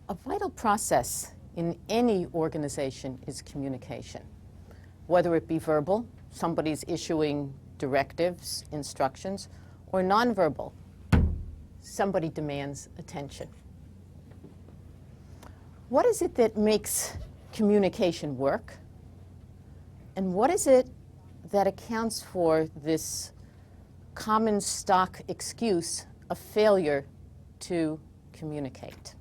A vital process in any organization is communication, whether it be verbal, somebody's issuing directives, instructions, or nonverbal, somebody demands attention. What is it that makes communication work? And what is it that accounts for this common stock excuse of failure to communicate?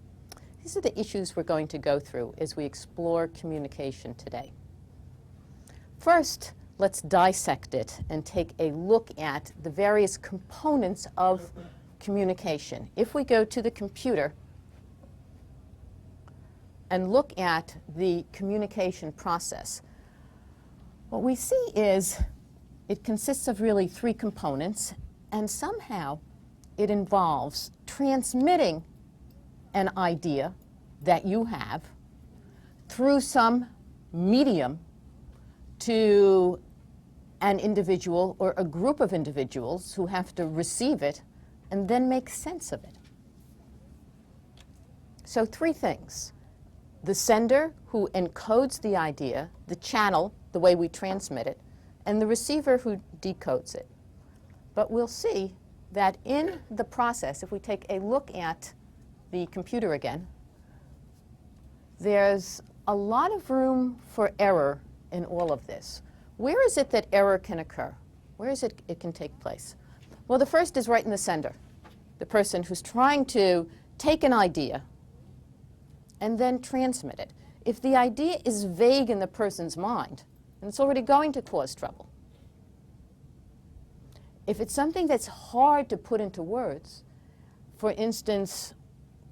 These are the issues we're going to go through as we explore communication today. First, let's dissect it and take a look at the various components of communication. If we go to the computer and look at the communication process, what we see is it consists of really three components, and somehow it involves transmitting an idea that you have through some medium to an individual or a group of individuals who have to receive it and then make sense of it. So three things: the sender who encodes the idea, the channel, the way we transmit it, and the receiver who decodes it. But we'll see that in the process, if we take a look at the computer again, there's a lot of room for error in all of this. Where is it that error can occur? Where is it can take place? Well, the first is right in the sender, the person who's trying to take an idea and then transmit it. If the idea is vague in the person's mind, then it's already going to cause trouble. If it's something that's hard to put into words, for instance,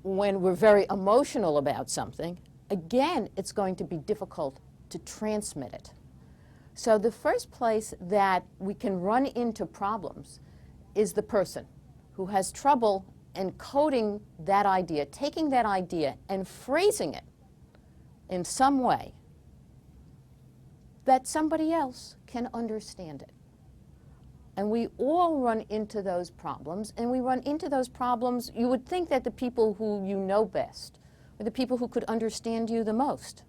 when we're very emotional about something, again, it's going to be difficult to transmit it. So the first place that we can run into problems is the person who has trouble encoding that idea, taking that idea and phrasing it in some way that somebody else can understand it. And we all run into those problems, and we run into those problems. You would think that the people who you know best are the people who could understand you the most.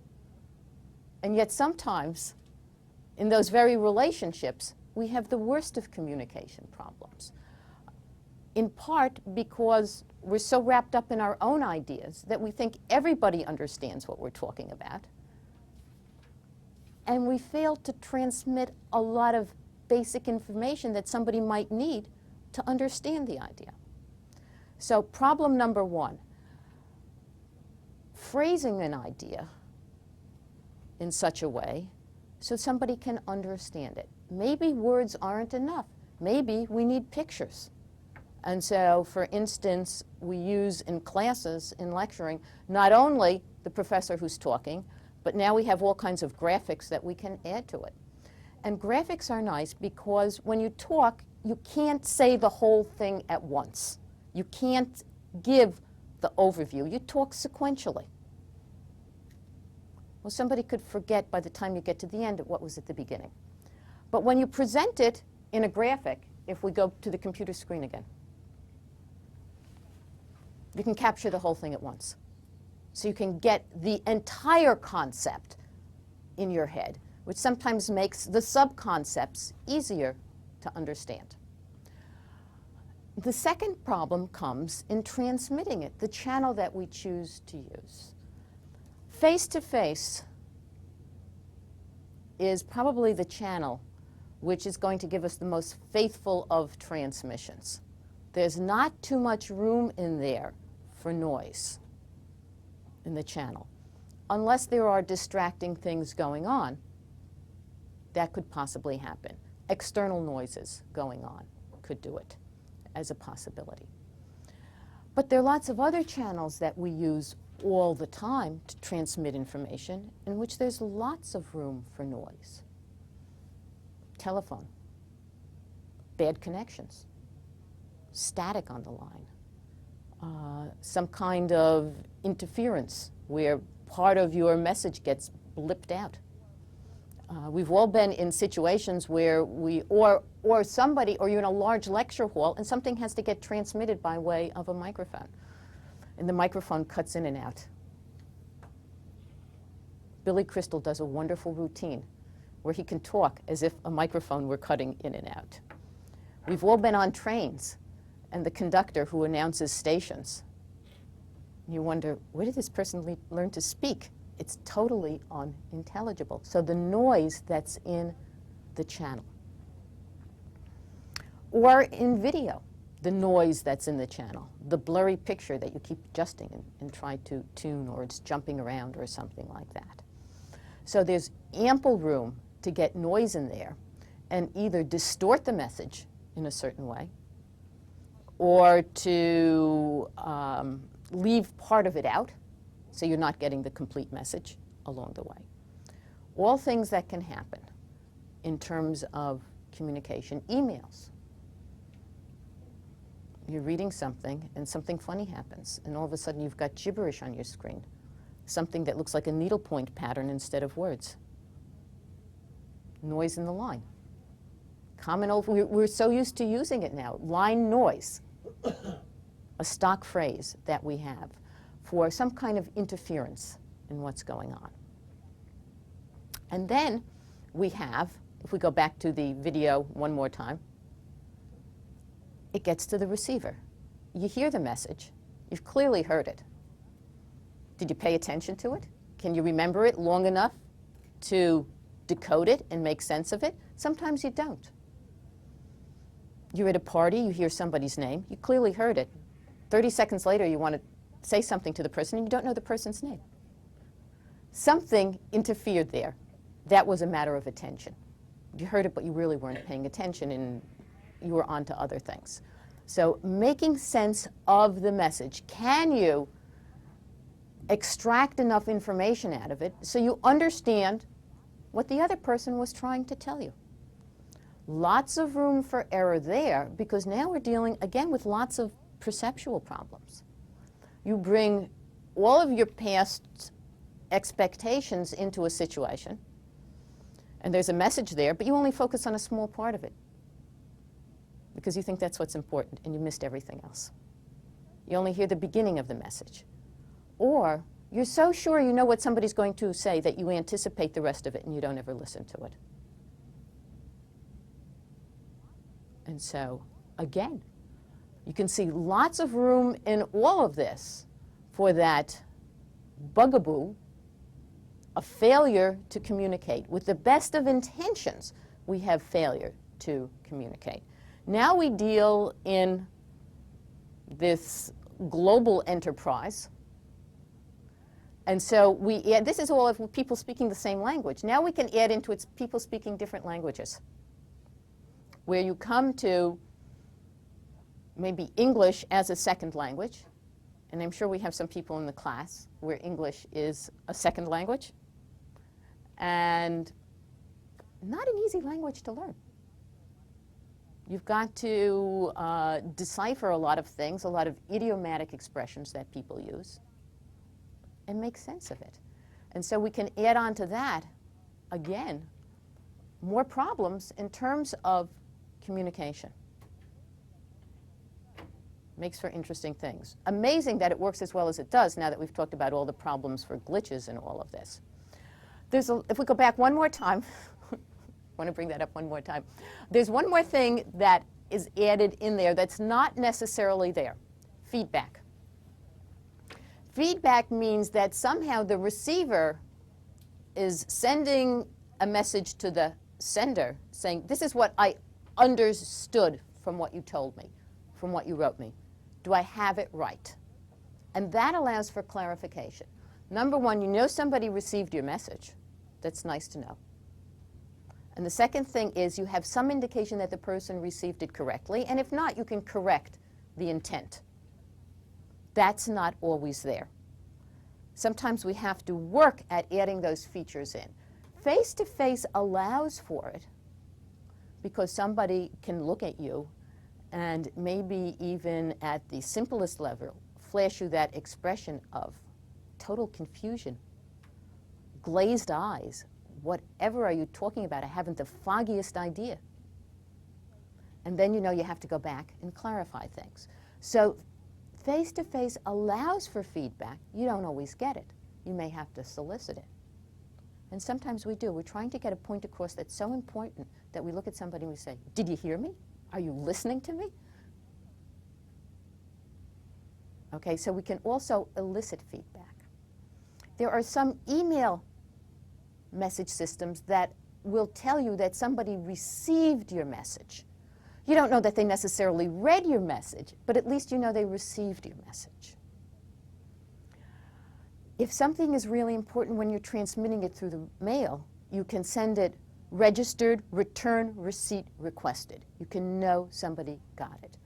And yet sometimes, in those very relationships, we have the worst of communication problems. In part because we're so wrapped up in our own ideas that we think everybody understands what we're talking about. And we fail to transmit a lot of basic information that somebody might need to understand the idea. So problem number one, phrasing an idea in such a way so somebody can understand it. Maybe words aren't enough. Maybe we need pictures. And so, for instance, we use in classes, in lecturing, not only the professor who's talking, but now we have all kinds of graphics that we can add to it. And graphics are nice because when you talk, you can't say the whole thing at once. You can't give the overview. You talk sequentially. Well, somebody could forget by the time you get to the end of what was at the beginning. But when you present it in a graphic, if we go to the computer screen again, you can capture the whole thing at once. So you can get the entire concept in your head, which sometimes makes the sub-concepts easier to understand. The second problem comes in transmitting it, the channel that we choose to use. Face-to-face is probably the channel which is going to give us the most faithful of transmissions. There's not too much room in there for noise in the channel, unless there are distracting things going on. That could possibly happen. External noises going on could do it as a possibility. But there are lots of other channels that we use all the time to transmit information in which there's lots of room for noise. Telephone, bad connections, static on the line, some kind of interference where part of your message gets blipped out. We've all been in situations where or somebody, or you're in a large lecture hall and something has to get transmitted by way of a microphone. And the microphone cuts in and out. Billy Crystal does a wonderful routine where he can talk as if a microphone were cutting in and out. We've all been on trains and the conductor who announces stations. You wonder, where did this person learn to speak? It's totally unintelligible. So the noise that's in the channel. Or in video, the noise that's in the channel, the blurry picture that you keep adjusting and try to tune, or it's jumping around or something like that. So there's ample room to get noise in there and either distort the message in a certain way or to leave part of it out so you're not getting the complete message along the way. All things that can happen in terms of communication. Emails. You're reading something and something funny happens and all of a sudden you've got gibberish on your screen. Something that looks like a needlepoint pattern instead of words. Noise in the line. Common old, we're so used to using it now. Line noise, a stock phrase that we have for some kind of interference in what's going on. And then we have, if we go back to the video one more time, it gets to the receiver. You hear the message. You've clearly heard it. Did you pay attention to it? Can you remember it long enough to decode it and make sense of it? Sometimes you don't. You're at a party, you hear somebody's name, you clearly heard it. 30 seconds later, you want to say something to the person and you don't know the person's name. Something interfered there. That was a matter of attention. You heard it, but you really weren't paying attention and you were on to other things. So making sense of the message. Can you extract enough information out of it so you understand what the other person was trying to tell you? Lots of room for error there because now we're dealing, again, with lots of perceptual problems. You bring all of your past expectations into a situation, and there's a message there, but you only focus on a small part of it because you think that's what's important, and you missed everything else. You only hear the beginning of the message. Or you're so sure you know what somebody's going to say that you anticipate the rest of it and you don't ever listen to it. And so, again, you can see lots of room in all of this for that bugaboo, a failure to communicate. With the best of intentions, we have failure to communicate. Now we deal in this global enterprise. And so we add, this is all of people speaking the same language. Now we can add into it people speaking different languages, where you come to maybe English as a second language. And I'm sure we have some people in the class where English is a second language. And not an easy language to learn. You've got to decipher a lot of things, a lot of idiomatic expressions that people use, and make sense of it. And so we can add on to that, again, more problems in terms of communication. Makes for interesting things. Amazing that it works as well as it does now that we've talked about all the problems for glitches in all of this. If we go back one more time, I want to bring that up one more time. There's one more thing that is added in there that's not necessarily there. Feedback. Feedback means that somehow the receiver is sending a message to the sender saying, this is what I understood from what you told me, from what you wrote me. Do I have it right? And that allows for clarification. Number one, you know somebody received your message. That's nice to know. And the second thing is you have some indication that the person received it correctly, and if not, you can correct the intent. That's not always there. Sometimes we have to work at adding those features in. Face-to-face allows for it because somebody can look at you and maybe even at the simplest level flash you that expression of total confusion, glazed eyes. Whatever are you talking about? I haven't the foggiest idea. And then you know you have to go back and clarify things. So face-to-face allows for feedback. You don't always get it. You may have to solicit it. And sometimes we do. We're trying to get a point across that's so important that we look at somebody and we say, did you hear me? Are you listening to me? Okay, so we can also elicit feedback. There are some email message systems that will tell you that somebody received your message. You don't know that they necessarily read your message, but at least you know they received your message. If something is really important when you're transmitting it through the mail, you can send it registered, return receipt requested. You can know somebody got it.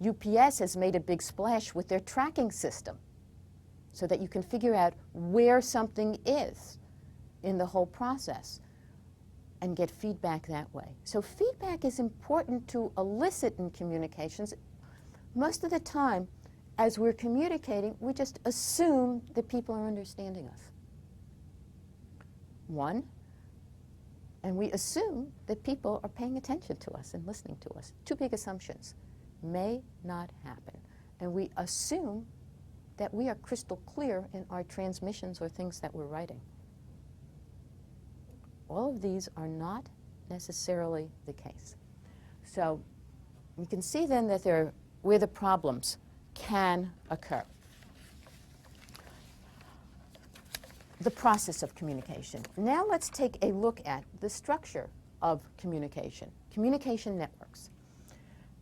UPS has made a big splash with their tracking system so that you can figure out where something is in the whole process and get feedback that way. So feedback is important to elicit in communications. Most of the time, as we're communicating, we just assume that people are understanding us. One, and we assume that people are paying attention to us and listening to us. Two big assumptions may not happen. And we assume that we are crystal clear in our transmissions or things that we're writing. All of these are not necessarily the case. So you can see then that where the problems can occur. The process of communication. Now let's take a look at the structure of communication. Communication networks.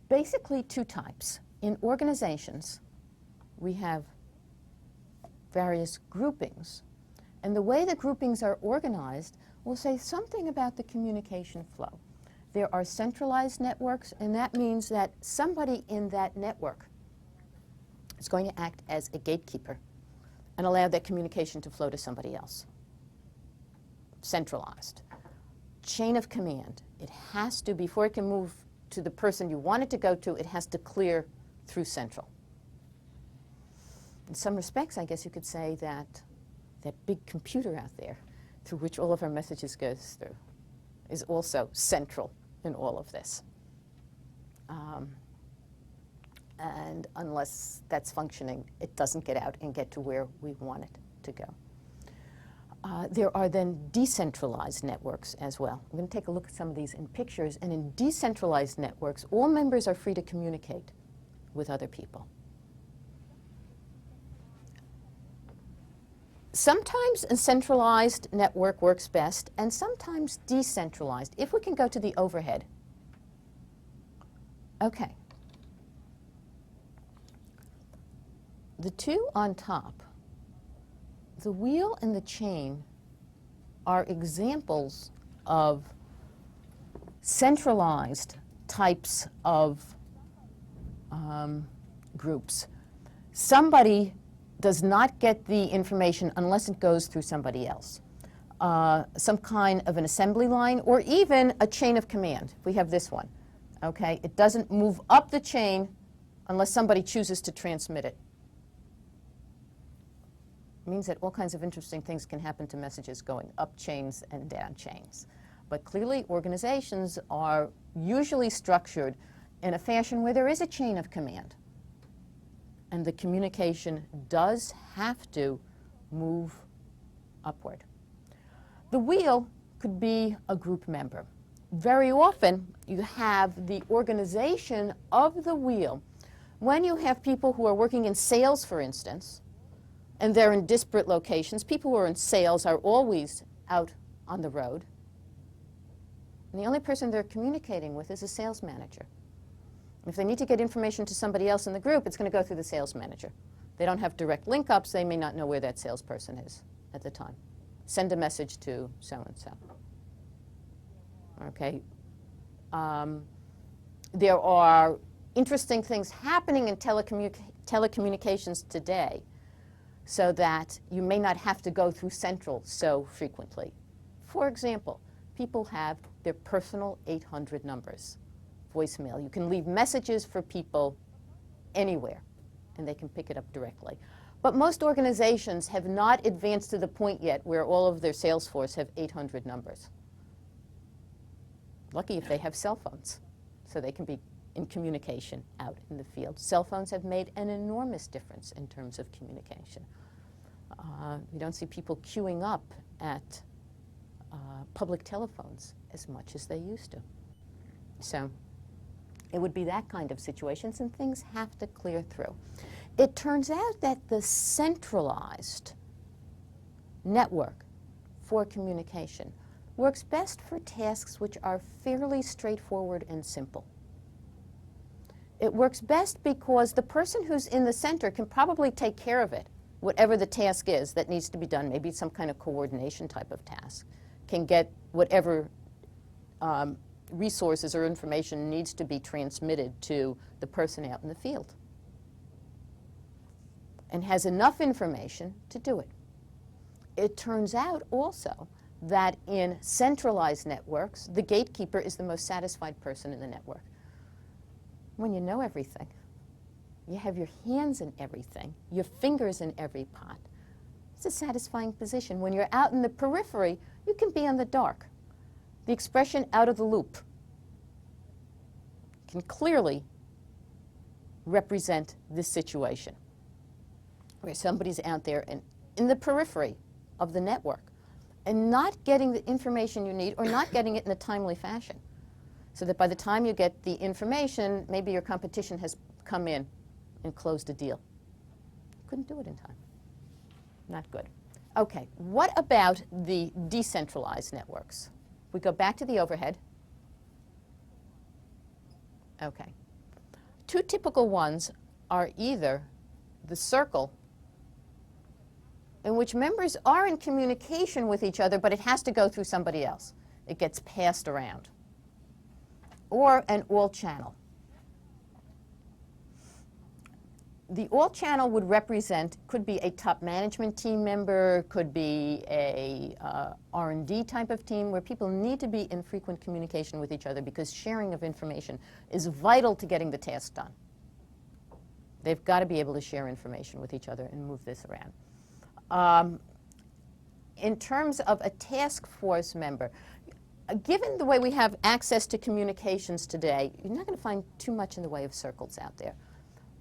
Basically two types. In organizations, we have various groupings. And the way the groupings are organized will say something about the communication flow. There are centralized networks, and that means that somebody in that network is going to act as a gatekeeper and allow that communication to flow to somebody else. Centralized. Chain of command. It has to, before it can move to the person you want it to go to, it has to clear through central. In some respects, I guess you could say that that big computer out there through which all of our messages goes through is also central in all of this. And unless that's functioning, it doesn't get out and get to where we want it to go. There are then decentralized networks as well. I'm going to take a look at some of these in pictures. And in decentralized networks, all members are free to communicate with other people. Sometimes a centralized network works best, and sometimes decentralized. If we can go to the overhead. Okay. The two on top, the wheel and the chain, are examples of centralized types of groups. Somebody does not get the information unless it goes through somebody else. Some kind of an assembly line, or even a chain of command. We have this one. Okay? It doesn't move up the chain unless somebody chooses to transmit it. It means that all kinds of interesting things can happen to messages going up chains and down chains. But clearly, organizations are usually structured in a fashion where there is a chain of command. And the communication does have to move upward. The wheel could be a group member. Very often, you have the organization of the wheel. When you have people who are working in sales, for instance, and they're in disparate locations, people who are in sales are always out on the road. And the only person they're communicating with is a sales manager. If they need to get information to somebody else in the group, it's going to go through the sales manager. They don't have direct link-ups. They may not know where that salesperson is at the time. Send a message to so-and-so. Okay. There are interesting things happening in telecommunications today so that you may not have to go through central so frequently. For example, people have their personal 800 numbers. Voicemail. You can leave messages for people anywhere, and they can pick it up directly. But most organizations have not advanced to the point yet where all of their sales force have 800 numbers. Lucky if they have cell phones, so they can be in communication out in the field. Cell phones have made an enormous difference in terms of communication. We don't see people queuing up at public telephones as much as they used to. So it would be that kind of situations, and things have to clear through. It turns out that the centralized network for communication works best for tasks which are fairly straightforward and simple. It works best because the person who's in the center can probably take care of it, whatever the task is that needs to be done, maybe some kind of coordination type of task, can get whatever resources or information needs to be transmitted to the person out in the field, and has enough information to do it. It turns out also that in centralized networks, the gatekeeper is the most satisfied person in the network. When you know everything, you have your hands in everything, your fingers in every pot. It's a satisfying position. When you're out in the periphery, you can be in the dark. The expression out of the loop can clearly represent this situation, where somebody's out there and in the periphery of the network and not getting the information you need, or not getting it in a timely fashion, so that by the time you get the information, maybe your competition has come in and closed a deal. Couldn't do it in time. Not good. Okay, what about the decentralized networks? We go back to the overhead. Okay. Two typical ones are either the circle, in which members are in communication with each other, but it has to go through somebody else. It gets passed around. Or an all channel. The all channel would represent, could be a top management team member, could be a R&D type of team, where people need to be in frequent communication with each other because sharing of information is vital to getting the task done. They've got to be able to share information with each other and move this around. In terms of a task force member, given the way we have access to communications today, you're not going to find too much in the way of circles out there.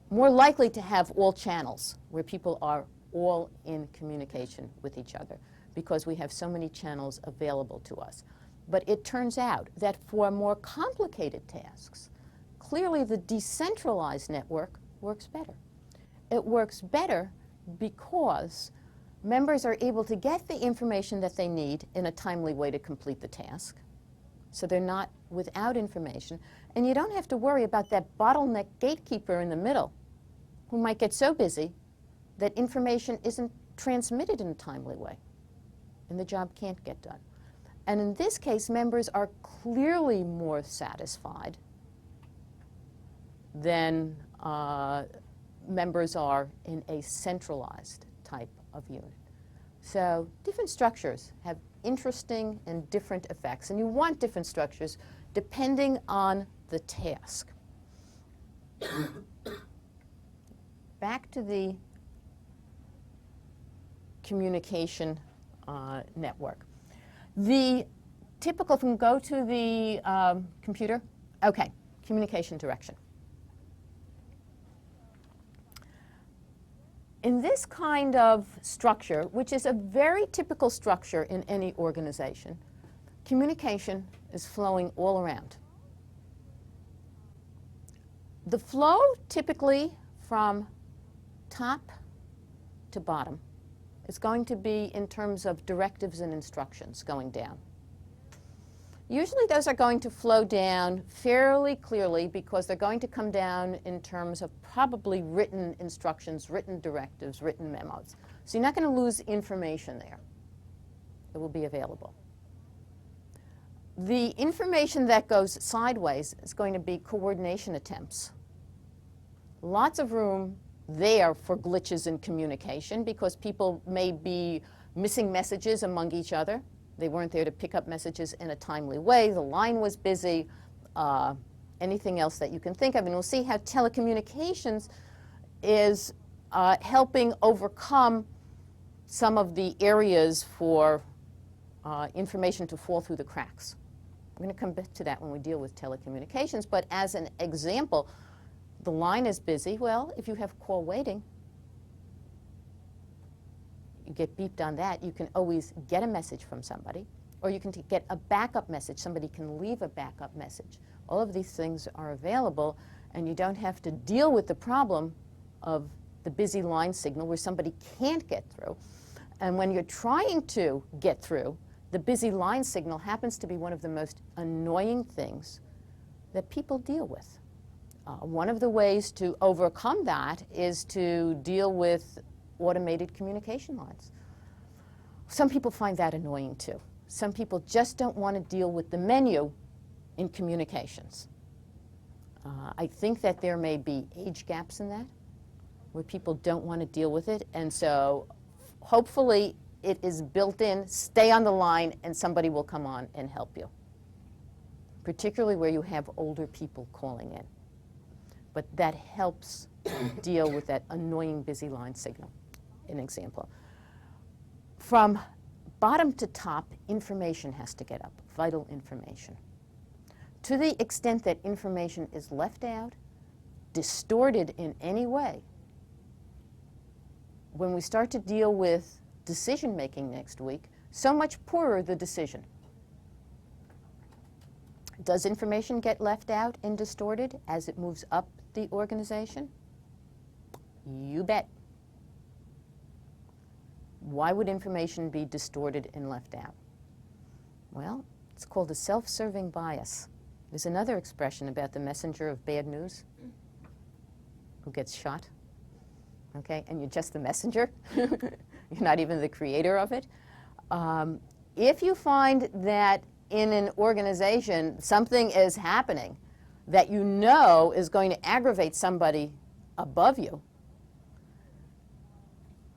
More likely to have all channels where people are all in communication with each other because we have so many channels available to us. But it turns out that for more complicated tasks, clearly the decentralized network works better. It works better because members are able to get the information that they need in a timely way to complete the task, so they're not without information. And you don't have to worry about that bottleneck gatekeeper in the middle who might get so busy that information isn't transmitted in a timely way, and the job can't get done. And in this case, members are clearly more satisfied than members are in a centralized type of unit. So different structures have interesting and different effects, and you want different structures depending on the task. Back to the communication network. The typical, if we can go to the computer, okay, communication direction. In this kind of structure, which is a very typical structure in any organization, communication is flowing all around. The flow typically from top to bottom is going to be in terms of directives and instructions going down. Usually those are going to flow down fairly clearly because they're going to come down in terms of probably written instructions, written directives, written memos. So you're not going to lose information there. It will be available. The information that goes sideways is going to be coordination attempts. Lots of room there for glitches in communication because people may be missing messages among each other. They weren't there to pick up messages in a timely way. The line was busy. Anything else that you can think of. And we'll see how telecommunications is helping overcome some of the areas for information to fall through the cracks. We're going to come back to that when we deal with telecommunications. But as an example, the line is busy. Well, if you have call waiting, you get beeped on that, you can always get a message from somebody. or you can get a backup message. Somebody can leave a backup message. All of these things are available, and you don't have to deal with the problem of the busy line signal where somebody can't get through. And when you're trying to get through, the busy line signal happens to be one of the most annoying things that people deal with. One of the ways to overcome that is to deal with automated communication lines. Some people find that annoying too. Some people just don't want to deal with the menu in communications. I think that there may be age gaps in that, where people don't want to deal with it, and so hopefully it is built in, stay on the line, and somebody will come on and help you, particularly where you have older people calling in. But that helps deal with that annoying busy line signal. An example. From bottom to top, information has to get up, vital information. To the extent that information is left out, distorted in any way, when we start to deal with decision-making next week, so much poorer the decision. Does information get left out and distorted as it moves up the organization? You bet. Why would information be distorted and left out? Well, it's called a self-serving bias. There's another expression about the messenger of bad news who gets shot, okay? And you're just the messenger. You're not even the creator of it. If you find that in an organization something is happening that you know is going to aggravate somebody above you,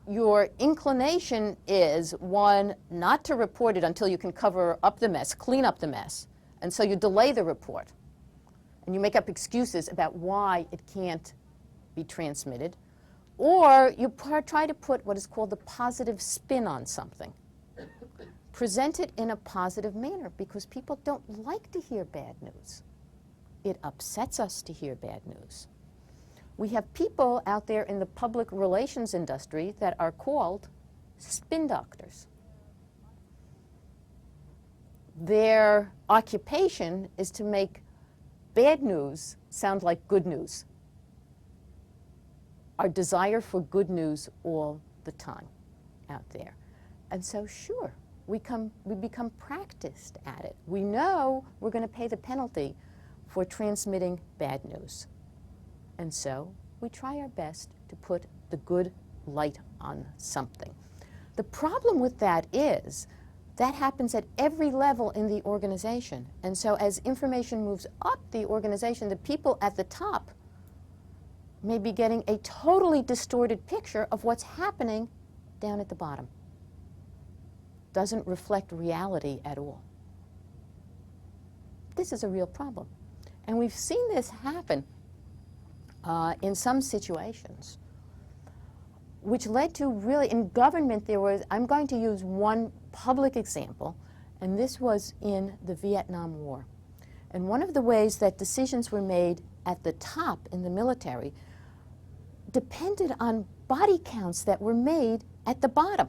your inclination is, one, not to report it until you can cover up the mess, clean up the mess. And so you delay the report. And you make up excuses about why it can't be transmitted. Or you try to put what is called a positive spin on something. Present it in a positive manner, because people don't like to hear bad news. It upsets us to hear bad news. We have people out there in the public relations industry that are called spin doctors. Their occupation is to make bad news sound like good news. Our desire for good news all the time out there. And so sure, we become practiced at it. We know we're going to pay the penalty for transmitting bad news. And so we try our best to put the good light on something. The problem with that is that happens at every level in the organization. And so as information moves up the organization, the people at the top may be getting a totally distorted picture of what's happening down at the bottom. Doesn't reflect reality at all. This is a real problem. And we've seen this happen in some situations, which led to really, in government there was, I'm going to use one public example, and this was in the Vietnam War. And one of the ways that decisions were made at the top in the military depended on body counts that were made at the bottom.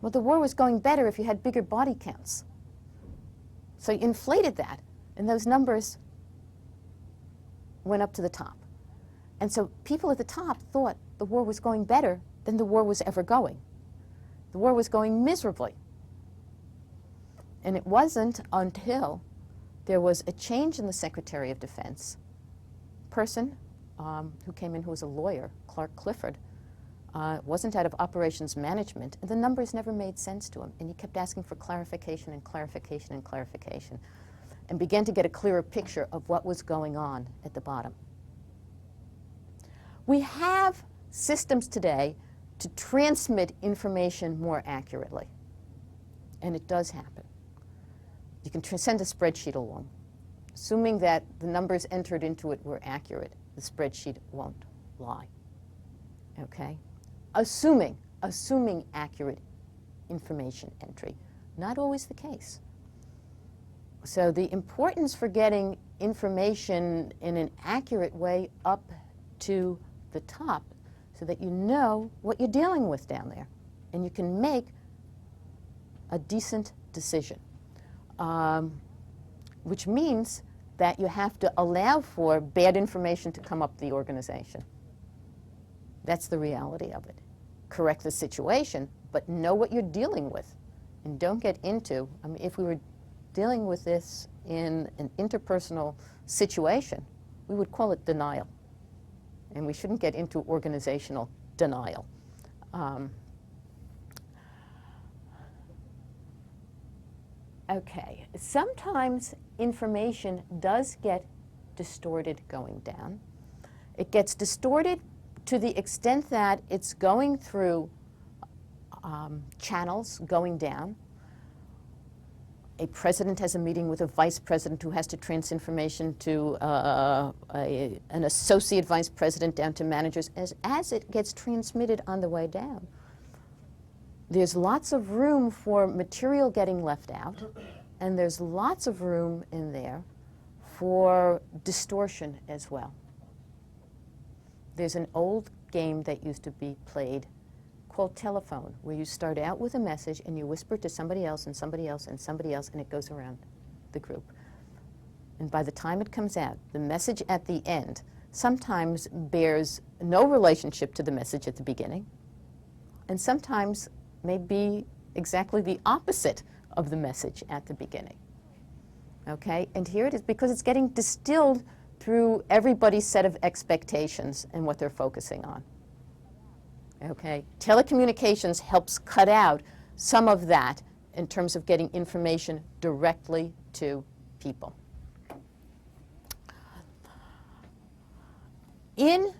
Well, the war was going better if you had bigger body counts. So you inflated that, and those numbers went up to the top. And so people at the top thought the war was going better than the war was ever going. The war was going miserably. And it wasn't until there was a change in the Secretary of Defense, person who came in who was a lawyer, Clark Clifford, wasn't out of operations management, and the numbers never made sense to him. And he kept asking for clarification and clarification and clarification, and began to get a clearer picture of what was going on at the bottom. We have systems today to transmit information more accurately, and it does happen. You can send a spreadsheet along. Assuming that the numbers entered into it were accurate, the spreadsheet won't lie. Okay? Assuming accurate information entry. Not always the case. So the importance for getting information in an accurate way up to the top so that you know what you're dealing with down there. And you can make a decent decision, which means that you have to allow for bad information to come up the organization. That's the reality of it. Correct the situation, but know what you're dealing with. And don't get into, I mean, if we were dealing with this in an interpersonal situation, we would call it denial. And we shouldn't get into organizational denial. Okay, sometimes information does get distorted going down. It gets distorted to the extent that it's going through channels going down. A president has a meeting with a vice president who has to transfer information to an associate vice president down to managers. As it gets transmitted on the way down, there's lots of room for material getting left out, and there's lots of room in there for distortion as well. There's an old game that used to be played called telephone, where you start out with a message and you whisper to somebody else and somebody else and somebody else, and it goes around the group. And by the time it comes out, the message at the end sometimes bears no relationship to the message at the beginning, and sometimes may be exactly the opposite of the message at the beginning. Okay? And here it is, because it's getting distilled through everybody's set of expectations and what they're focusing on. Okay? Telecommunications helps cut out some of that in terms of getting information directly to people. In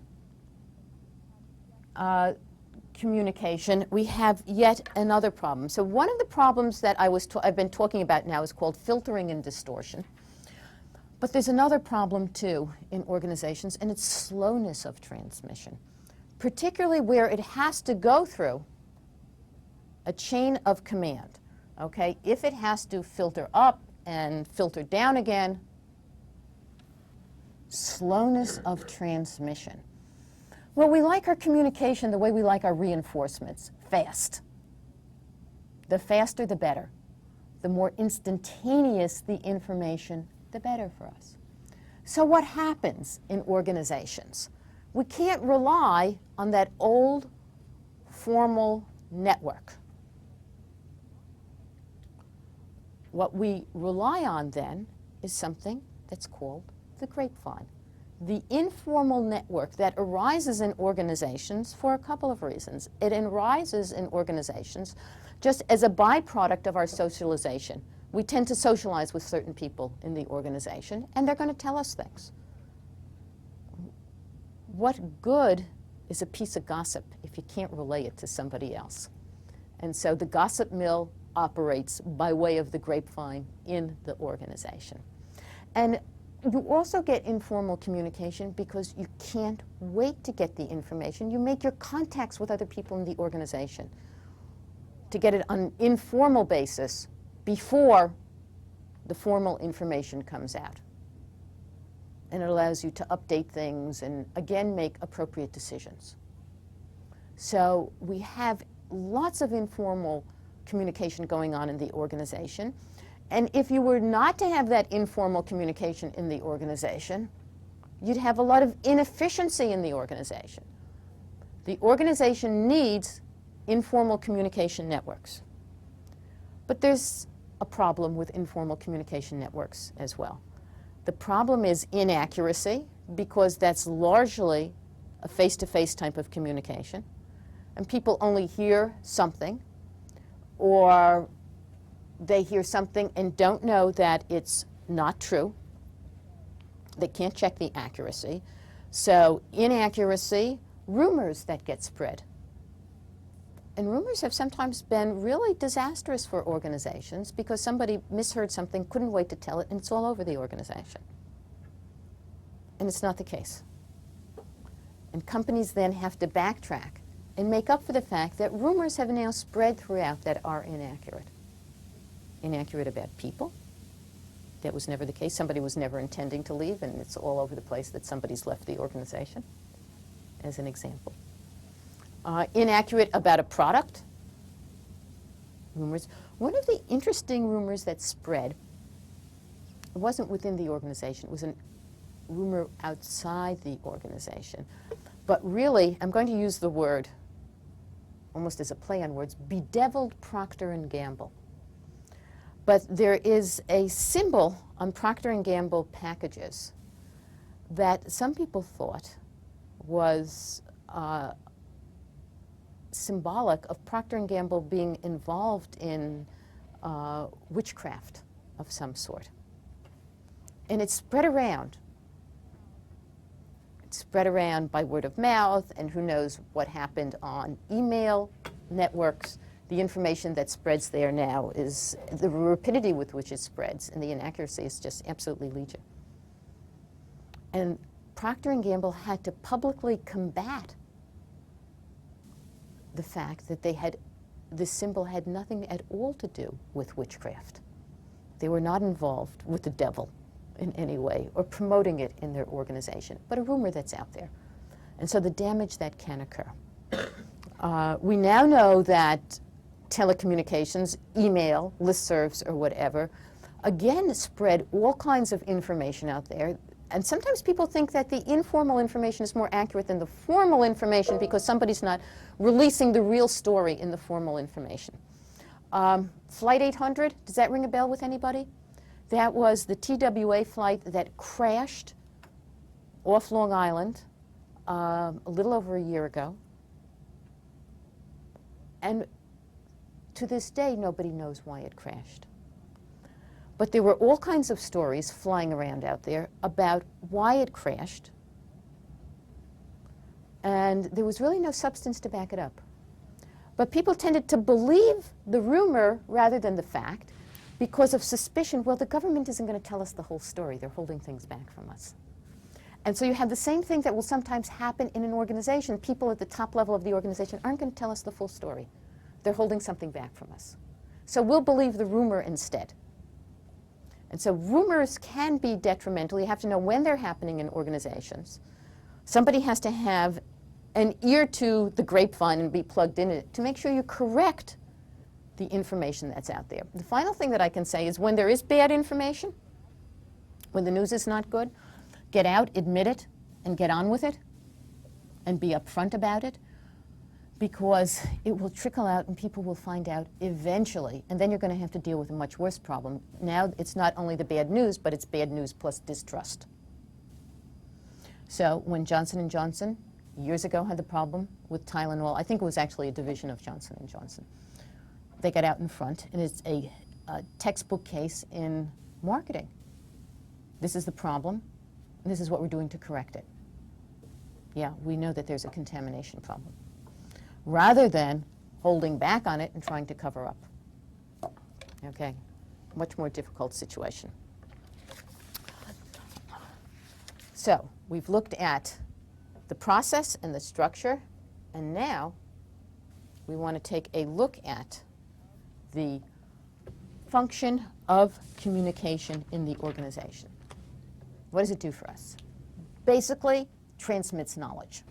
communication, we have yet another problem. So one of the problems that I've been talking about now is called filtering and distortion. But there's another problem, too, in organizations, and it's slowness of transmission, particularly where it has to go through a chain of command. Okay? If it has to filter up and filter down again, slowness of transmission. Well, we like our communication the way we like our reinforcements, fast. The faster, the better. The more instantaneous the information, the better for us. So what happens in organizations? We can't rely on that old formal network. What we rely on then is something that's called the grapevine. The informal network that arises in organizations for a couple of reasons. It arises in organizations just as a byproduct of our socialization. We tend to socialize with certain people in the organization, and they're going to tell us things. What good is a piece of gossip if you can't relay it to somebody else? And so the gossip mill operates by way of the grapevine in the organization. And you also get informal communication because you can't wait to get the information. You make your contacts with other people in the organization to get it on an informal basis before the formal information comes out. And it allows you to update things and, again, make appropriate decisions. So we have lots of informal communication going on in the organization. And if you were not to have that informal communication in the organization, you'd have a lot of inefficiency in the organization. The organization needs informal communication networks. But there's a problem with informal communication networks as well. The problem is inaccuracy, because that's largely a face-to-face type of communication. And people only hear something, or they hear something and don't know that it's not true. They can't check the accuracy. So inaccuracy, rumors that get spread. And rumors have sometimes been really disastrous for organizations because somebody misheard something, couldn't wait to tell it, and it's all over the organization. And it's not the case. And companies then have to backtrack and make up for the fact that rumors have now spread throughout that are inaccurate. Inaccurate about people. That was never the case. Somebody was never intending to leave, and it's all over the place that somebody's left the organization, as an example. Inaccurate about a product. rumors. One of the interesting rumors that spread, it wasn't within the organization, it was a rumor outside the organization. But really, I'm going to use the word, almost as a play on words, bedeviled Procter & Gamble. But there is a symbol on Procter & Gamble packages that some people thought was symbolic of Procter & Gamble being involved in witchcraft of some sort. And it spread around. It spread around by word of mouth, and who knows what happened on email networks. The information that spreads there now is the rapidity with which it spreads, and the inaccuracy is just absolutely legion. And Procter & Gamble had to publicly combat the fact that this symbol had nothing at all to do with witchcraft. They were not involved with the devil in any way or promoting it in their organization, but a rumor that's out there. And so the damage that can occur. We now know that telecommunications, email, listservs, or whatever, again spread all kinds of information out there. And sometimes people think that the informal information is more accurate than the formal information because somebody's not releasing the real story in the formal information. Flight 800, does that ring a bell with anybody? That was the TWA flight that crashed off Long Island a little over a year ago. And to this day, nobody knows why it crashed. But there were all kinds of stories flying around out there about why it crashed. And there was really no substance to back it up. But people tended to believe the rumor rather than the fact because of suspicion. Well, the government isn't going to tell us the whole story. They're holding things back from us. And so you have the same thing that will sometimes happen in an organization. People at the top level of the organization aren't going to tell us the full story. They're holding something back from us. So we'll believe the rumor instead. And so rumors can be detrimental. You have to know when they're happening in organizations. Somebody has to have an ear to the grapevine and be plugged in it to make sure you correct the information that's out there. The final thing that I can say is when there is bad information, when the news is not good, get out, admit it, and get on with it, and be upfront about it, because it will trickle out and people will find out eventually, and then you're going to have to deal with a much worse problem. Now it's not only the bad news, but it's bad news plus distrust. So when Johnson & Johnson years ago had the problem with Tylenol, I think it was actually a division of Johnson & Johnson, they got out in front, and it's a textbook case in marketing. This is the problem, and this is what we're doing to correct it. Yeah, we know that there's a contamination problem, rather than holding back on it and trying to cover up. Okay, much more difficult situation. So we've looked at the process and the structure, and now we want to take a look at the function of communication in the organization. What does it do for us? Basically, transmits knowledge.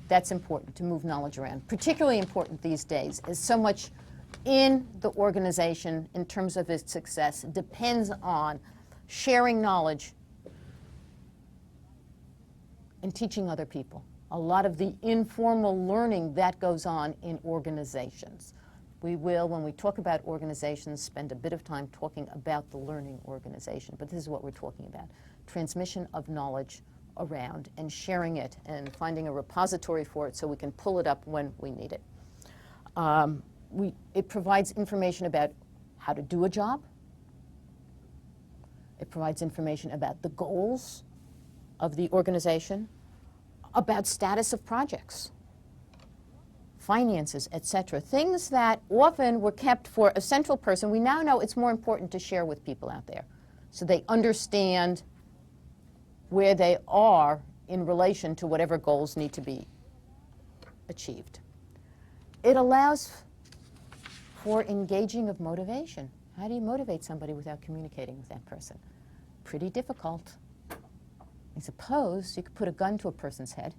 That's important, to move knowledge around. Particularly important these days, as so much in the organization, in terms of its success, depends on sharing knowledge and teaching other people. A lot of the informal learning that goes on in organizations. We will, when we talk about organizations, spend a bit of time talking about the learning organization, but this is what we're talking about. Transmission of knowledge around and sharing it and finding a repository for it so we can pull it up when we need it. It provides information about how to do a job. It provides information about the goals of the organization, about status of projects, finances, etc. Things that often were kept for a central person. We now know it's more important to share with people out there so they understand where they are in relation to whatever goals need to be achieved. It allows for engaging of motivation. How do you motivate somebody without communicating with that person? Pretty difficult. I suppose you could put a gun to a person's head.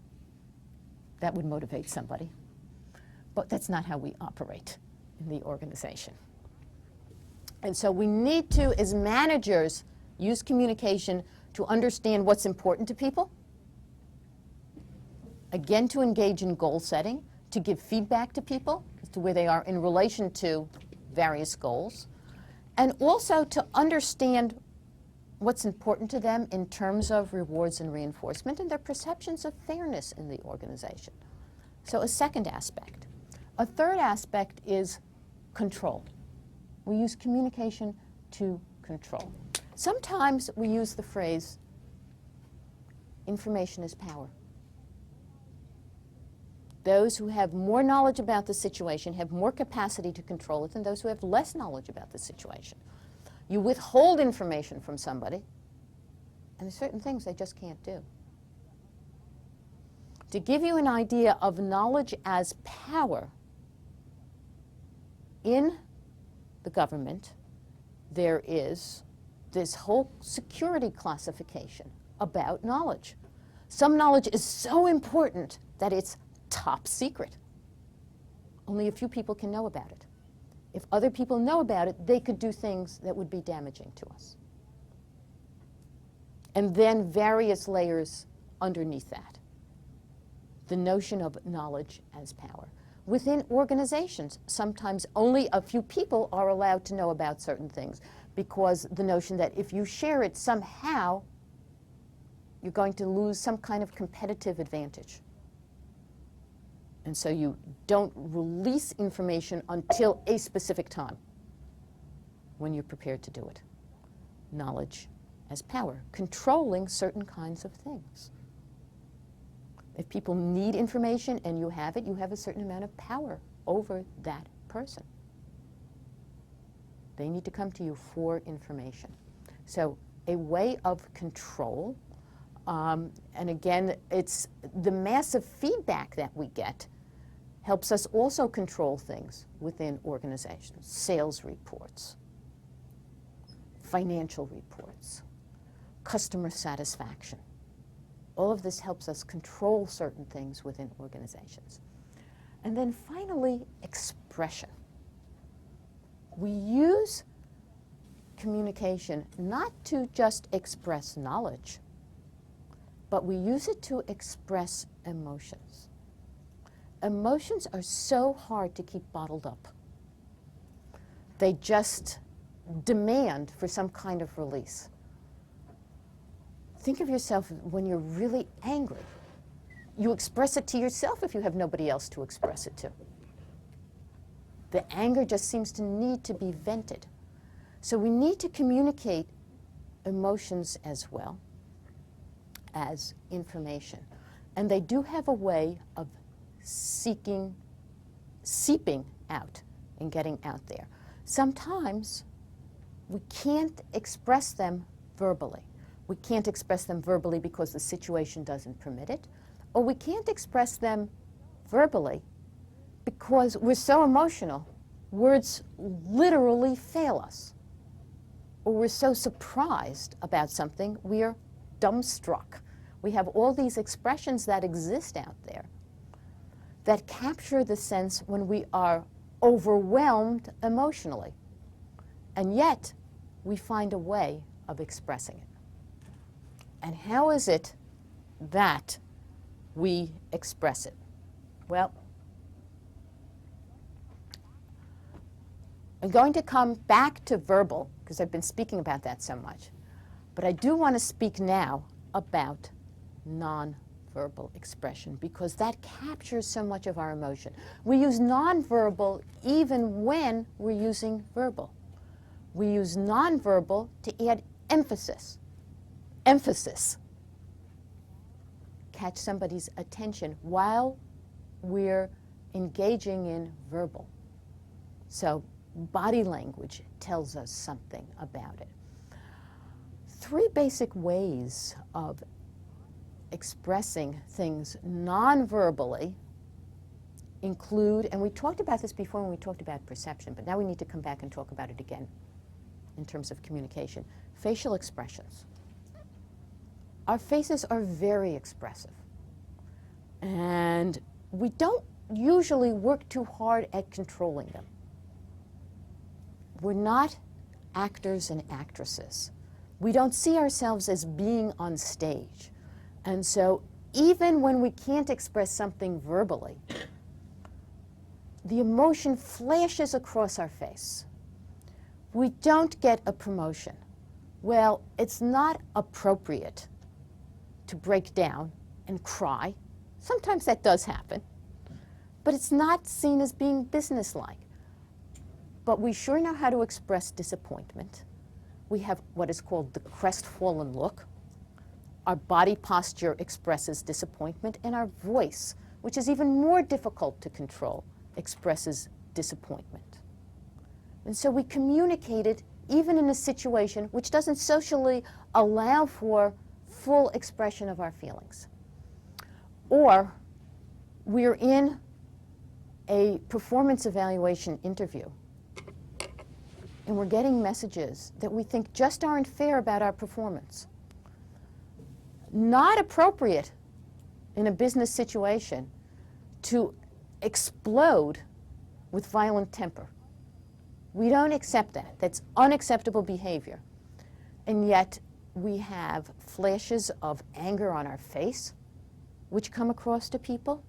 That would motivate somebody. But that's not how we operate. in the organization. And so we need to, as managers, use communication to understand what's important to people, again, to engage in goal setting, to give feedback to people as to where they are in relation to various goals, and also to understand what's important to them in terms of rewards and reinforcement and their perceptions of fairness in the organization. So a second aspect. A third aspect is control. We use communication to control. Sometimes we use the phrase, information is power. Those who have more knowledge about the situation have more capacity to control it than those who have less knowledge about the situation. You withhold information from somebody, and there's certain things they just can't do. To give you an idea of knowledge as power, in the government, there is this whole security classification about knowledge. Some knowledge is so important that it's top secret. Only a few people can know about it. If other people know about it, they could do things that would be damaging to us. And then various layers underneath that. The notion of knowledge as power. Within organizations, sometimes only a few people are allowed to know about certain things, because the notion that if you share it somehow, you're going to lose some kind of competitive advantage. And so you don't release information until a specific time when you're prepared to do it. Knowledge as power, controlling certain kinds of things. If people need information and you have it, you have a certain amount of power over that person. They need to come to you for information. So a way of control, and again, it's the massive feedback that we get helps us also control things within organizations. Sales reports, financial reports, customer satisfaction. All of this helps us control certain things within organizations. And then finally, expression. We use communication not to just express knowledge, but we use it to express emotions. Emotions are so hard to keep bottled up. They just demand for some kind of release. Think of yourself when you're really angry. You express it to yourself if you have nobody else to express it to. The anger just seems to need to be vented. So we need to communicate emotions as well as information. And they do have a way of seeping out and getting out there. Sometimes we can't express them verbally. We can't express them verbally because the situation doesn't permit it, or we can't express them verbally because we're so emotional, words literally fail us. Or we're so surprised about something, we're dumbstruck. We have all these expressions that exist out there that capture the sense when we are overwhelmed emotionally. And yet, we find a way of expressing it. And how is it that we express it? Well, I'm going to come back to verbal, because I've been speaking about that so much. But I do want to speak now about nonverbal expression, because that captures so much of our emotion. We use nonverbal even when we're using verbal. We use nonverbal to add emphasis. Emphasis. Catch somebody's attention while we're engaging in verbal. So body language tells us something about it. 3 basic ways of expressing things non-verbally include, and we talked about this before when we talked about perception, but now we need to come back and talk about it again in terms of communication. Facial expressions. Our faces are very expressive, and we don't usually work too hard at controlling them. we're not actors and actresses. We don't see ourselves as being on stage. And so even when we can't express something verbally, the emotion flashes across our face. We don't get a promotion. Well, it's not appropriate to break down and cry. Sometimes that does happen, but it's not seen as being businesslike. But we sure know how to express disappointment. We have what is called the crestfallen look. Our body posture expresses disappointment, and our voice, which is even more difficult to control, expresses disappointment. And so we communicate it even in a situation which doesn't socially allow for full expression of our feelings. Or we're in a performance evaluation interview, and we're getting messages that we think just aren't fair about our performance. Not appropriate in a business situation to explode with violent temper. We don't accept that. That's unacceptable behavior. And yet we have flashes of anger on our face, which come across to people,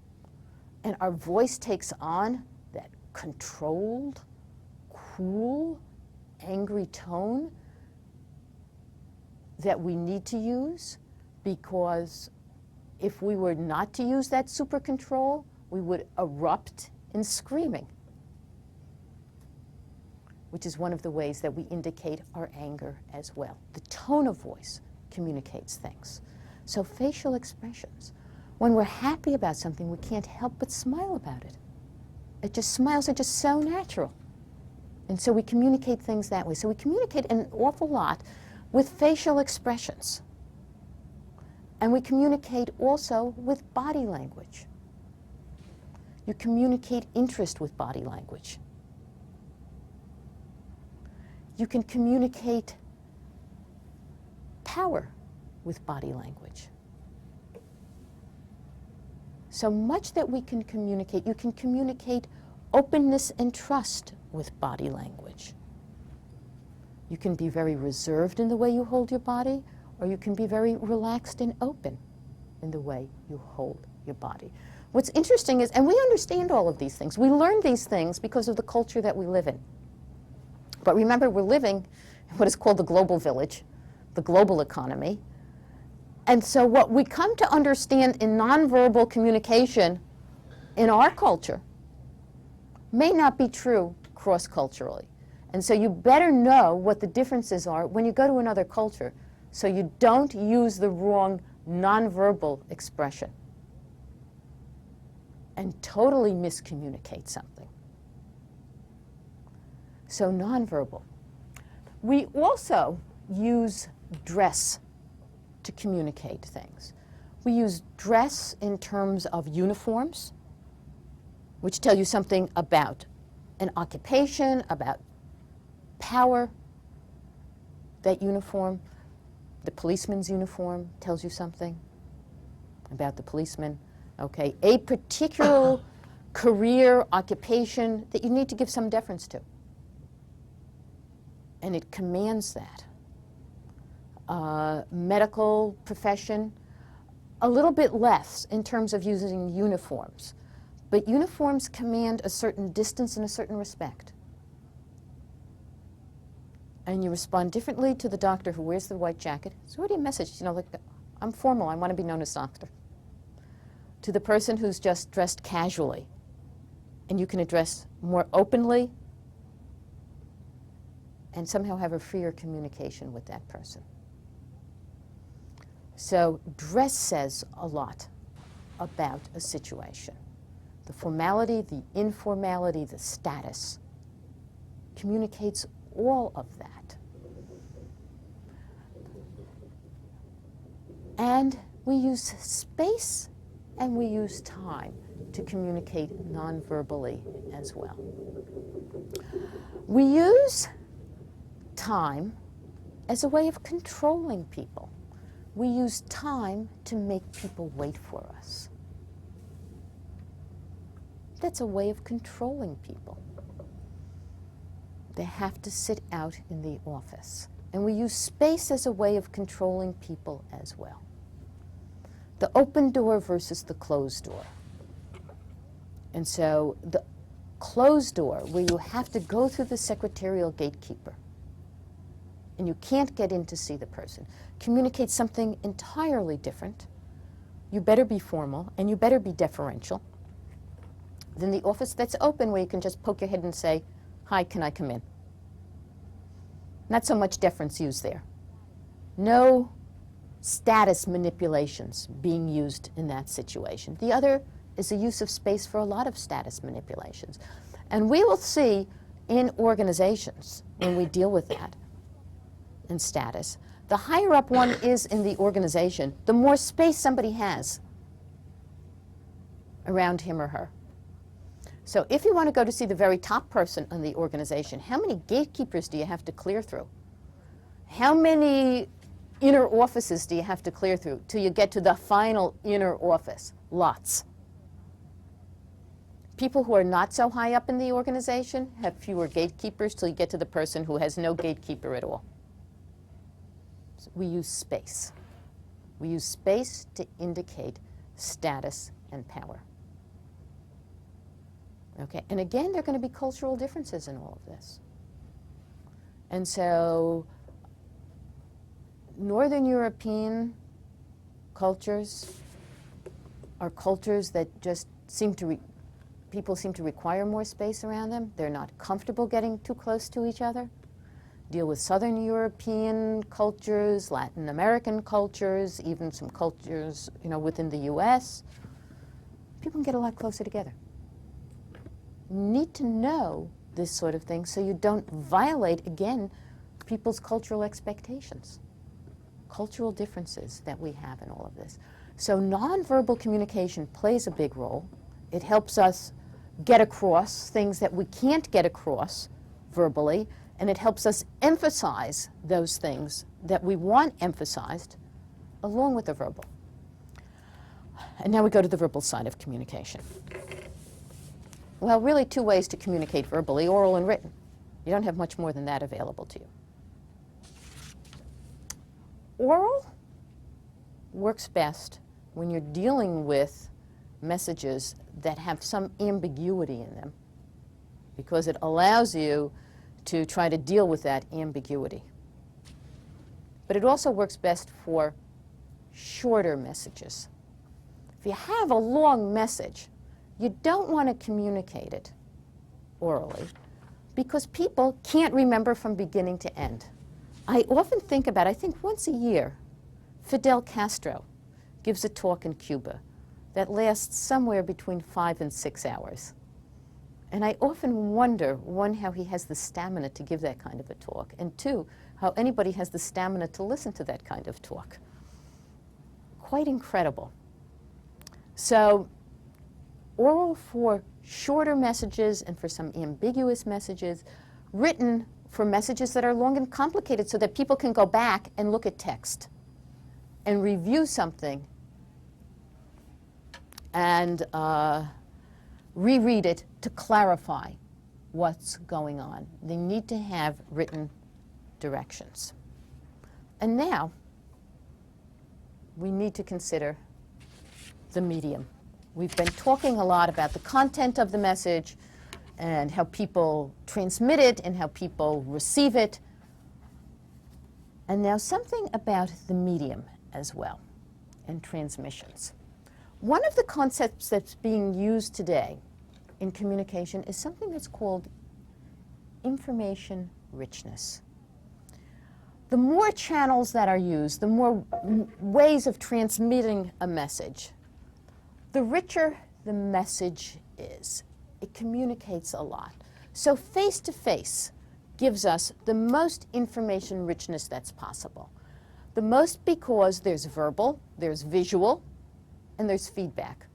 and our voice takes on that controlled, cool, angry tone that we need to use, because if we were not to use that super control, we would erupt in screaming, which is one of the ways that we indicate our anger as well. The tone of voice communicates things. So facial expressions. When we're happy about something, we can't help but smile about it. Smiles are just so natural. And so we communicate things that way. So we communicate an awful lot with facial expressions. And we communicate also with body language. You communicate interest with body language. You can communicate power with body language. So much that we can communicate. You can communicate openness and trust with body language. You can be very reserved in the way you hold your body, or you can be very relaxed and open in the way you hold your body. What's interesting is, and we understand all of these things, we learn these things because of the culture that we live in. But remember, we're living in what is called the global village, the global economy. And so what we come to understand in nonverbal communication in our culture may not be true cross-culturally. And so you better know what the differences are when you go to another culture, so you don't use the wrong nonverbal expression and totally miscommunicate something. So nonverbal. We also use dress to communicate things. We use dress in terms of uniforms, which tell you something about an occupation, about power. That uniform, the policeman's uniform, tells you something about the policeman. Okay, a particular career, occupation that you need to give some deference to. And it commands that. Medical profession, a little bit less in terms of using uniforms. But uniforms command a certain distance and a certain respect. And you respond differently to the doctor who wears the white jacket. So what do you message? You know, like, I'm formal, I want to be known as doctor. To the person who's just dressed casually. And you can address more openly and somehow have a freer communication with that person. So dress says a lot about a situation. The formality, the informality, the status communicates all of that. And we use space and we use time to communicate non-verbally as well. We use time as a way of controlling people. We use time to make people wait for us. That's a way of controlling people. They have to sit out in the office. And we use space as a way of controlling people as well. The open door versus the closed door. And so the closed door, where you have to go through the secretarial gatekeeper, and you can't get in to see the person, communicates something entirely different. You better be formal, and you better be deferential, than the office that's open, where you can just poke your head and say, "Hi, can I come in?" Not so much deference used there. No status manipulations being used in that situation. The other is the use of space for a lot of status manipulations. And we will see in organizations, when we deal with that in status, the higher up one is in the organization, the more space somebody has around him or her. So if you want to go to see the very top person in the organization, how many gatekeepers do you have to clear through? How many inner offices do you have to clear through till you get to the final inner office? Lots. People who are not so high up in the organization have fewer gatekeepers till you get to the person who has no gatekeeper at all. So we use space. We use space to indicate status and power. Okay, and again, there are going to be cultural differences in all of this. And so Northern European cultures are cultures that just people seem to require more space around them. They're not comfortable getting too close to each other. Deal with Southern European cultures, Latin American cultures, even some cultures, within the US. People can get a lot closer together. You need to know this sort of thing so you don't violate, again, people's cultural expectations, cultural differences that we have in all of this. So nonverbal communication plays a big role. It helps us get across things that we can't get across verbally, and it helps us emphasize those things that we want emphasized along with the verbal. And now we go to the verbal side of communication. Well, really two ways to communicate verbally, oral and written. You don't have much more than that available to you. Oral works best when you're dealing with messages that have some ambiguity in them, because it allows you to try to deal with that ambiguity. But it also works best for shorter messages. If you have a long message, you don't want to communicate it orally because people can't remember from beginning to end. I often think about, I think once a year, Fidel Castro gives a talk in Cuba that lasts somewhere between 5 and 6 hours. And I often wonder, one, how he has the stamina to give that kind of a talk, and two, how anybody has the stamina to listen to that kind of talk. Quite incredible. So oral for shorter messages and for some ambiguous messages, written for messages that are long and complicated so that people can go back and look at text and review something and reread it to clarify what's going on. They need to have written directions. And now we need to consider the medium. We've been talking a lot about the content of the message and how people transmit it and how people receive it. And now something about the medium as well and transmissions. One of the concepts that's being used today in communication is something that's called information richness. The more channels that are used, the more ways of transmitting a message, the richer the message is. It communicates a lot. So face-to-face gives us the most information richness that's possible. The most because there's verbal, there's visual, and there's feedback,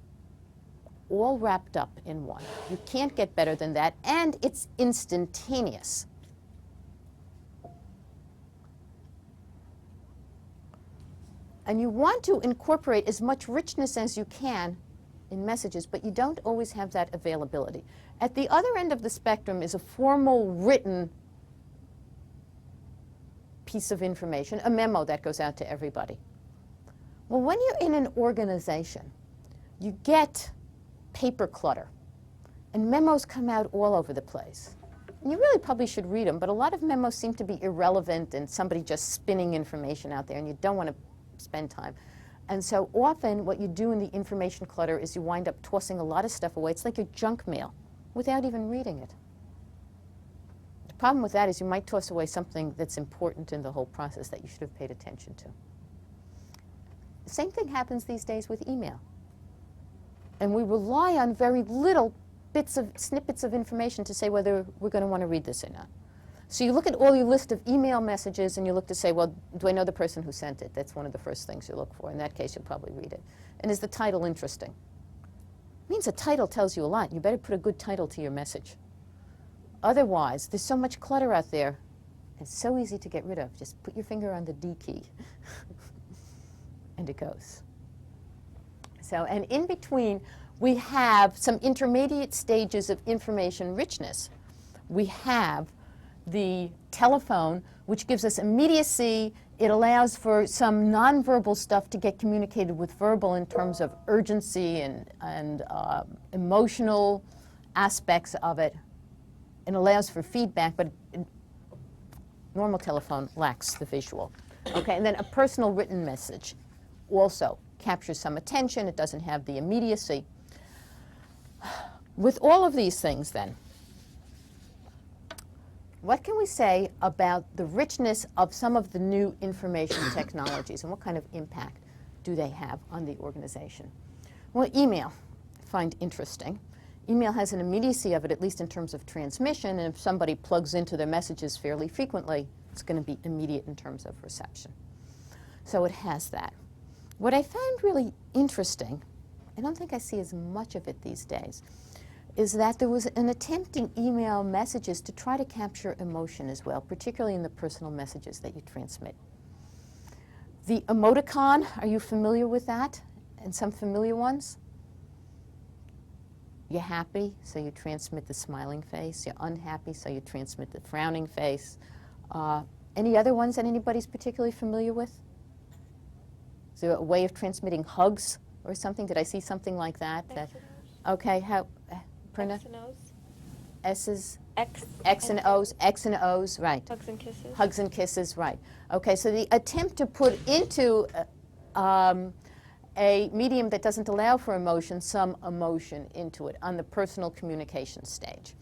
all wrapped up in one. You can't get better than that, and it's instantaneous. And you want to incorporate as much richness as you can in messages, but you don't always have that availability. At the other end of the spectrum is a formal written piece of information, a memo that goes out to everybody. Well, when you're in an organization, you get paper clutter, and memos come out all over the place. And you really probably should read them, but a lot of memos seem to be irrelevant and somebody just spinning information out there, and you don't want to spend time. And so often what you do in the information clutter is you wind up tossing a lot of stuff away. It's like your junk mail without even reading it. The problem with that is you might toss away something that's important in the whole process that you should have paid attention to. The same thing happens these days with email. And we rely on very little snippets of information to say whether we're going to want to read this or not. So you look at all your list of email messages and you look to say, well, do I know the person who sent it? That's one of the first things you look for. In that case, you'll probably read it. And is the title interesting? It means a title tells you a lot. You better put a good title to your message. Otherwise, there's so much clutter out there. It's so easy to get rid of. Just put your finger on the D key and it goes. So, and in between, we have some intermediate stages of information richness. We have the telephone, which gives us immediacy. It allows for some nonverbal stuff to get communicated with verbal in terms of urgency and emotional aspects of it. It allows for feedback, but normal telephone lacks the visual. Okay, and then a personal written message also captures some attention. It doesn't have the immediacy. With all of these things, then, what can we say about the richness of some of the new information technologies and what kind of impact do they have on the organization? Well, email, I find interesting. Email has an immediacy of it, at least in terms of transmission, and if somebody plugs into their messages fairly frequently, it's going to be immediate in terms of reception. So it has that. What I found really interesting, I don't think I see as much of it these days, is that there was an attempt in email messages to try to capture emotion as well, particularly in the personal messages that you transmit. The emoticon, are you familiar with that? And some familiar ones? You're happy, so you transmit the smiling face. You're unhappy, so you transmit the frowning face. Any other ones that anybody's particularly familiar with? Is there a way of transmitting hugs or something? Did I see something like that? Okay, how? Prina? X and O's. S's? X and O's. X and O's, right. Hugs and kisses. Hugs and kisses, right. Okay, so the attempt to put into a medium that doesn't allow for emotion, some emotion into it on the personal communication stage.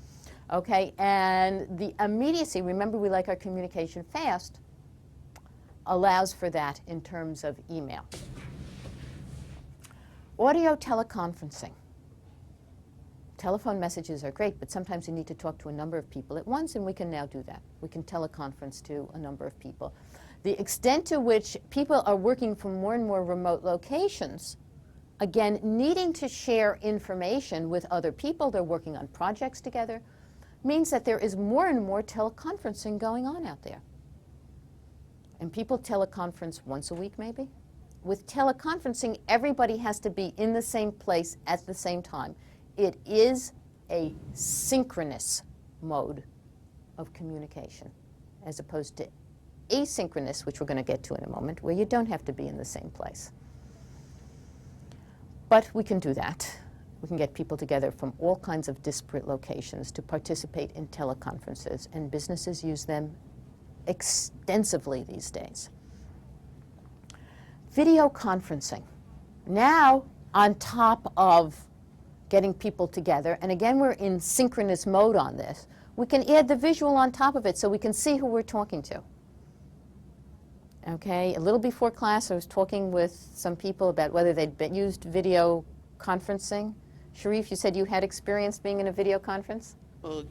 Okay, and the immediacy, remember we like our communication fast, allows for that in terms of email. Audio teleconferencing. Telephone messages are great, but sometimes you need to talk to a number of people at once, and we can now do that. We can teleconference to a number of people. The extent to which people are working from more and more remote locations, again, needing to share information with other people, they're working on projects together, means that there is more and more teleconferencing going on out there. And people teleconference once a week, maybe? With teleconferencing, everybody has to be in the same place at the same time. It is a synchronous mode of communication, as opposed to asynchronous, which we're going to get to in a moment, where you don't have to be in the same place. But we can do that. We can get people together from all kinds of disparate locations to participate in teleconferences, and businesses use them extensively these days. Video conferencing. Now, on top of getting people together, and again, we're in synchronous mode on this, we can add the visual on top of it so we can see who we're talking to. Okay, a little before class, I was talking with some people about whether they'd used video conferencing. Sharif, you said you had experience being in a video conference? Well,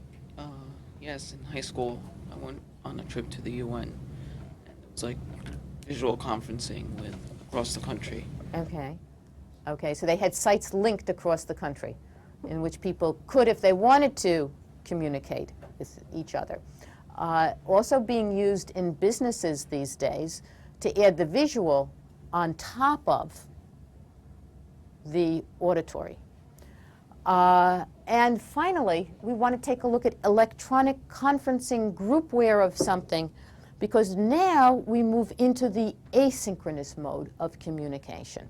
yes, in high school, I went on a trip to the UN, and it was like visual conferencing with across the country. Okay. Okay, so they had sites linked across the country in which people could, if they wanted to, communicate with each other. Also being used in businesses these days to add the visual on top of the auditory. And finally, we want to take a look at electronic conferencing groupware of something, because now we move into the asynchronous mode of communication.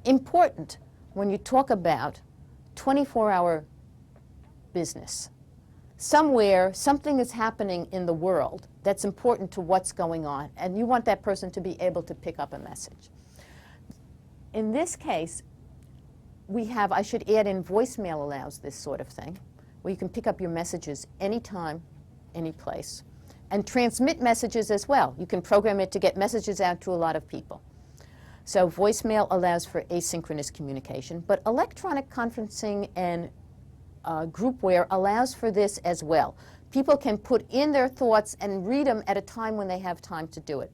Important when you talk about 24-hour business. Somewhere, something is happening in the world that's important to what's going on, and you want that person to be able to pick up a message. In this case, we have, I should add in, voicemail allows this sort of thing, where you can pick up your messages anytime, any place, and transmit messages as well. You can program it to get messages out to a lot of people. So voicemail allows for asynchronous communication, but electronic conferencing and groupware allows for this as well. People can put in their thoughts and read them at a time when they have time to do it.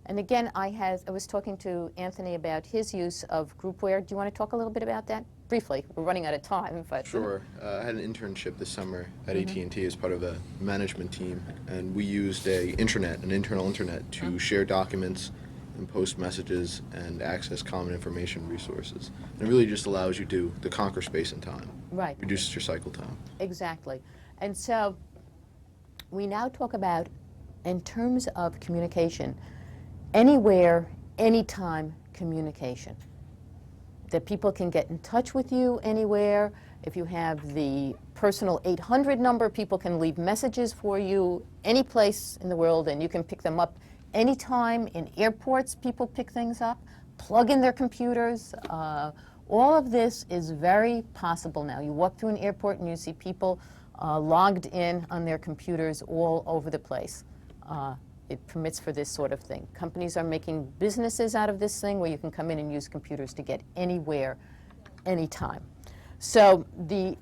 And again, I was talking to Anthony about his use of groupware. Do you want to talk a little bit about that? Briefly. We're running out of time. But Sure. I had an internship this summer at AT&T as part of a management team, and we used an internal intranet, to share documents and post messages and access common information resources. And it really just allows you to conquer space and time. Right. Reduces your cycle time. Exactly. And so we now talk about, in terms of communication, anywhere, anytime communication. That people can get in touch with you anywhere. If you have the personal 800 number, people can leave messages for you any place in the world, and you can pick them up anytime. In airports, people pick things up, plug in their computers. All of this is very possible now. You walk through an airport and you see people logged in on their computers all over the place. It permits for this sort of thing. Companies are making businesses out of this thing where you can come in and use computers to get anywhere, anytime. So the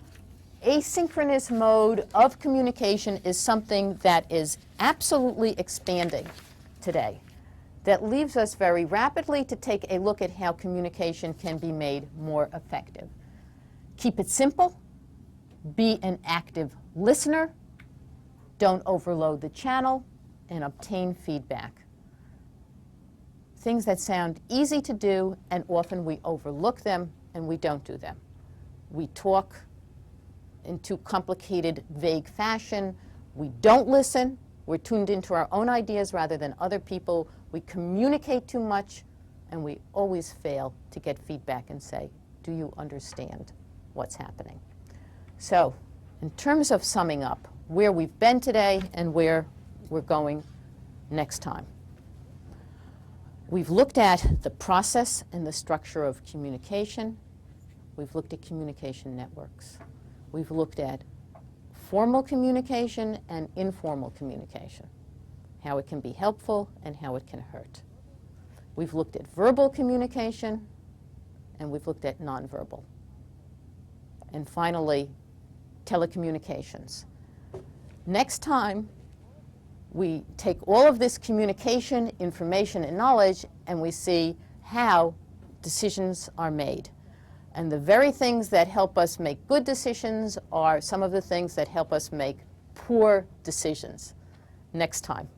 asynchronous mode of communication is something that is absolutely expanding today. That leaves us very rapidly to take a look at how communication can be made more effective. Keep it simple. Be an active listener. Don't overload the channel, and obtain feedback. Things that sound easy to do, and often we overlook them and we don't do them. We talk in too complicated, vague fashion. We don't listen. We're tuned into our own ideas rather than other people. We communicate too much, and we always fail to get feedback and say, do you understand what's happening? So, in terms of summing up where we've been today and where we're going next time. We've looked at the process and the structure of communication. We've looked at communication networks. We've looked at formal communication and informal communication, how it can be helpful and how it can hurt. We've looked at verbal communication, and we've looked at nonverbal. And finally, telecommunications. Next time, we take all of this communication, information, and knowledge, and we see how decisions are made. And the very things that help us make good decisions are some of the things that help us make poor decisions. Next time.